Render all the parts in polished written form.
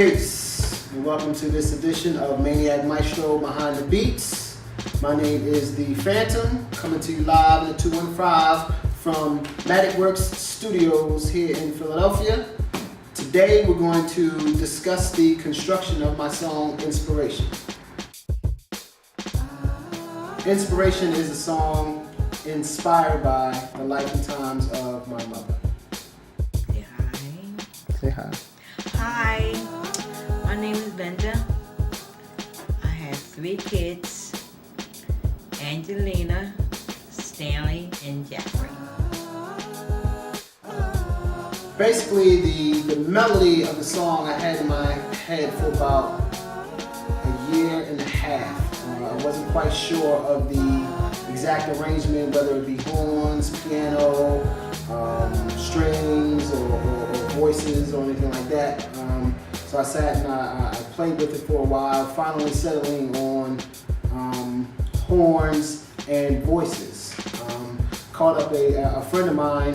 Peace, and welcome to this edition of Maniac Maestro Behind the Beats. My name is The Phantom, coming to you live in the 215 from Magill Studios here in Philadelphia. Today we're going to discuss the construction of my song, Inspiration. Inspiration is a song inspired by the life and times of my mother. Say hi. Say hi. Hi, my name is Brandee. I have 3 kids, Angelina, Stanley, and Jeffrey. Basically, the melody of the song I had in my head for about a year and a half. I wasn't quite sure of the exact arrangement, whether it be horns, piano, strings, or voices, or anything like that. So I sat and I played with it for a while, finally settling on horns and voices. Called up a friend of mine,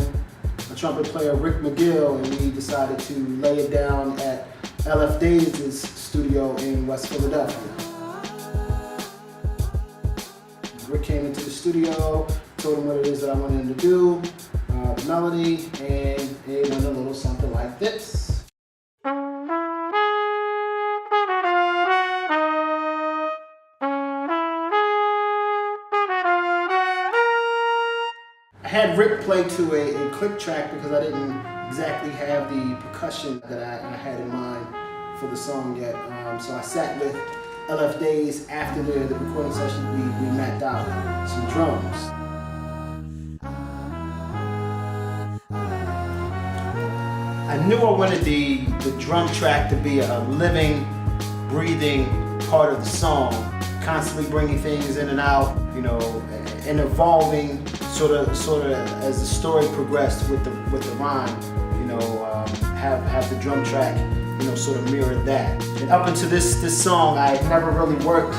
a trumpet player, Magill, and we decided to lay it down at LF Days' studio in West Philadelphia. Rick came into the studio, told him what it is that I wanted him to do, the melody, and it went a little something like this. I had Rick play to a click track because I didn't exactly have the percussion that I had in mind for the song yet. So I sat with LF Days after the recording session. We mapped out some drums. I knew I wanted the drum track to be a living, breathing part of the song, constantly bringing things in and out, you know, and evolving sort of as the story progressed with the rhyme, you know, have the drum track, you know, sort of mirror that. And up until this song, I had never really worked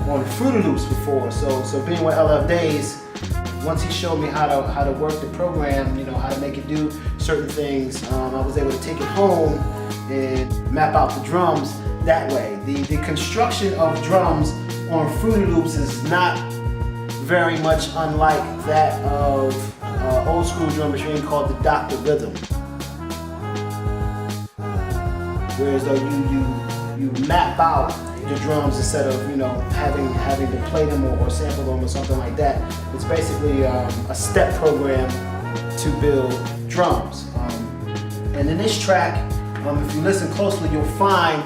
on Fruity Loops before, so being with LF Days, once he showed me how to work the program, you know, how to make it do certain things, I was able to take it home and map out the drums that way. The construction of drums on Fruity Loops is not very much unlike that of old school drum machine called the Dr. Rhythm. Whereas though you map out the drums instead of, you know, having to play them or sample them or something like that. It's basically a step program to build drums. And in this track, if you listen closely, you'll find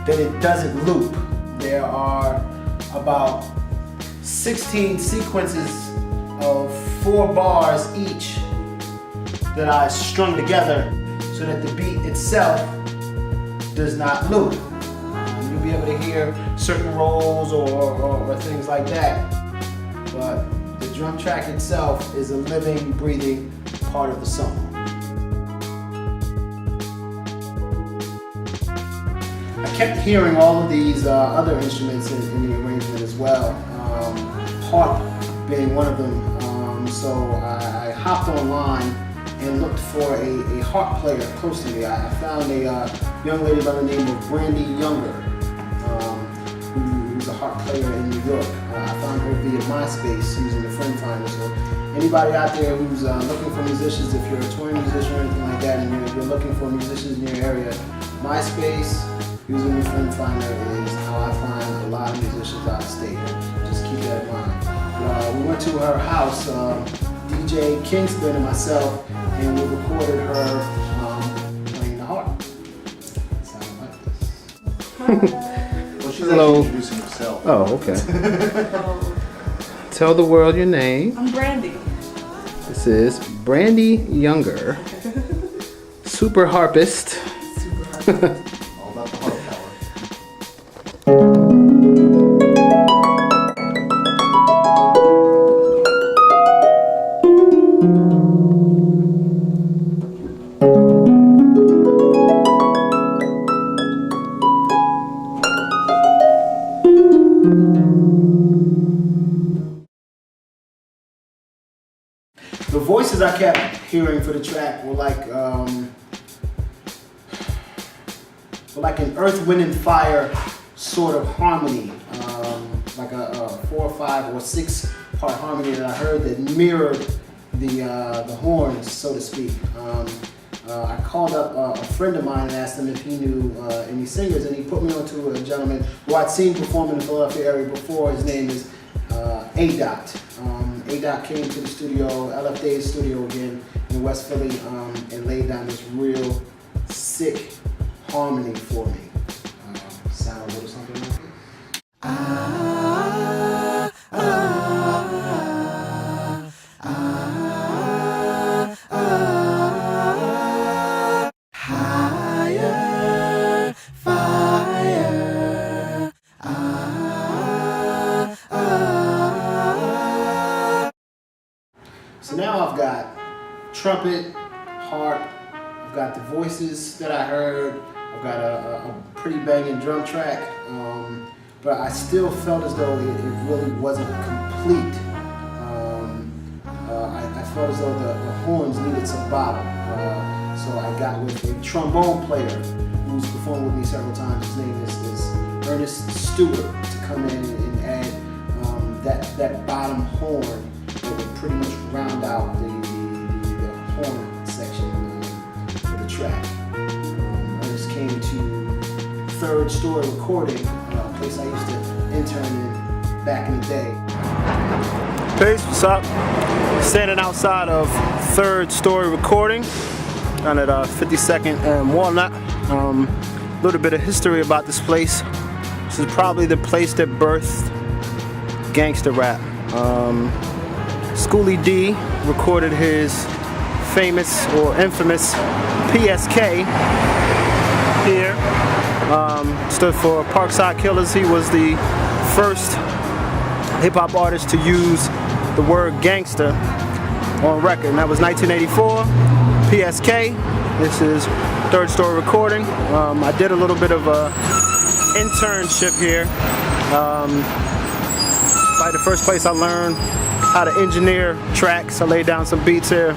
that it doesn't loop. There are about 16 sequences of 4 bars each that I strung together so that the beat itself does not loop. You'll be able to hear certain rolls or things like that, but the drum track itself is a living, breathing part of the song. I kept hearing all of these other instruments in the arrangement as well, harp being one of them, so I hopped online and looked for a harp player close to me. I found a young lady by the name of Brandee who's a harp player in New York. I found her via MySpace using the friend finder. So anybody out there who's looking for musicians, if you're a touring musician or anything like that, and you're looking for musicians in your area, MySpace using the friend finder is how I find a lot of musicians out of state. Just keep that in mind. We went to her house, DJ Kingston and myself, and we recorded her playing the harp. It sounded like this. Well, she's Hello. actually introducing herself. Oh, okay. Tell the world your name. I'm Brandee. This is Brandee Younger, super harpist. All about the harp power. The voices I kept hearing for the track were like like an Earth, Wind, and Fire sort of harmony, like a 4 or 5 or 6 part harmony that I heard that mirrored the horns, so to speak. I called up a friend of mine and asked him if he knew any singers, and he put me onto a gentleman who I'd seen perform in the Philadelphia area before. His name is A-Dot. A-Dot came to the studio, LF Dave's studio again in West Philly, and laid down this real sick harmony for me. Sound a little something like this. So now I've got trumpet, harp, I've got the voices that I heard, I've got a pretty banging drum track, but I still felt as though it really wasn't complete. I felt as though the horns needed some bottom. So I got with a trombone player who's performed with me several times. His name is Ernest Stewart, to come in and add that bottom horn that would pretty much round out the horn section for the track. Ernest came to Third Story Recording, a place I used to intern in back in the day. Peace, what's up? Standing outside of Third Story Recording down at 52nd and Walnut. A little bit of history about this place. This is probably the place that birthed gangster rap. Schoolie D recorded his famous or infamous PSK here. Stood for Parkside Killers. He was the first hip-hop artist to use the word gangster on record, and that was 1984. PSK. This is Third Story Recording. I did a little bit of a internship here. Like the first place I learned how to engineer tracks. I laid down some beats here.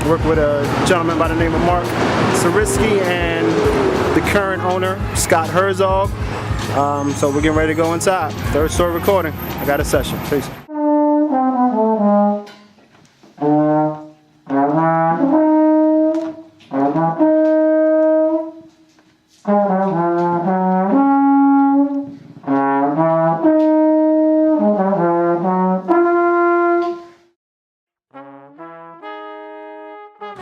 Worked with a gentleman by the name of Mark Sarisky and the current owner, Scott Herzog. So we're getting ready to go inside. Third Story Recording. I got a session. Peace.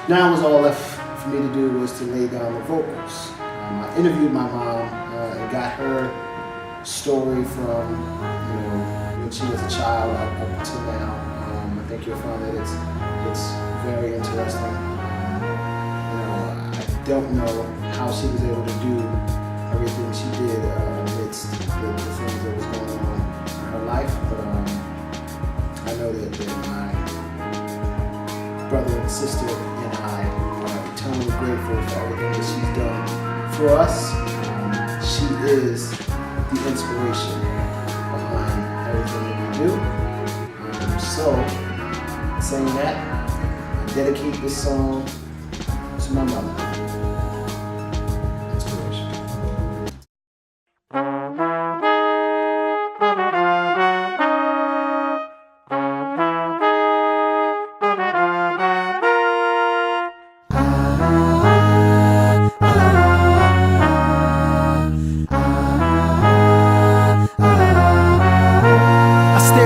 Now was all left for me to do was to lay down the vocals. I interviewed my mom and got her story from when she was a child up until now. I think you'll find that it's very interesting. I don't know how she was able to do everything she did amidst the things that was going on in her life, but I know that my brother and sister and I are eternally grateful for everything that she's done for us. She is the inspiration behind everything that we do. So, saying that, I dedicate this song to my mother. Inspiration.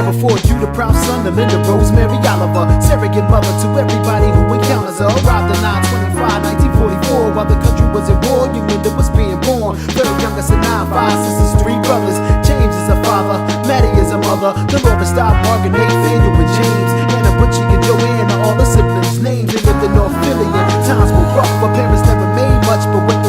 Before you, the proud son of Linda Rosemary Oliver, surrogate mother to everybody who encounters her. Arrived in 9/25/1944, while the country was at war. Young Linda was being born, third youngest of 9, 5 sisters, 3 brothers. James is a father, Maddie is a mother. Dolores, Doc, Morgan, Nathaniel, and James, Anna, Butchie, and Joanna, all the siblings' names. They lived in North Philly, and times were rough. Our parents never made much, but what they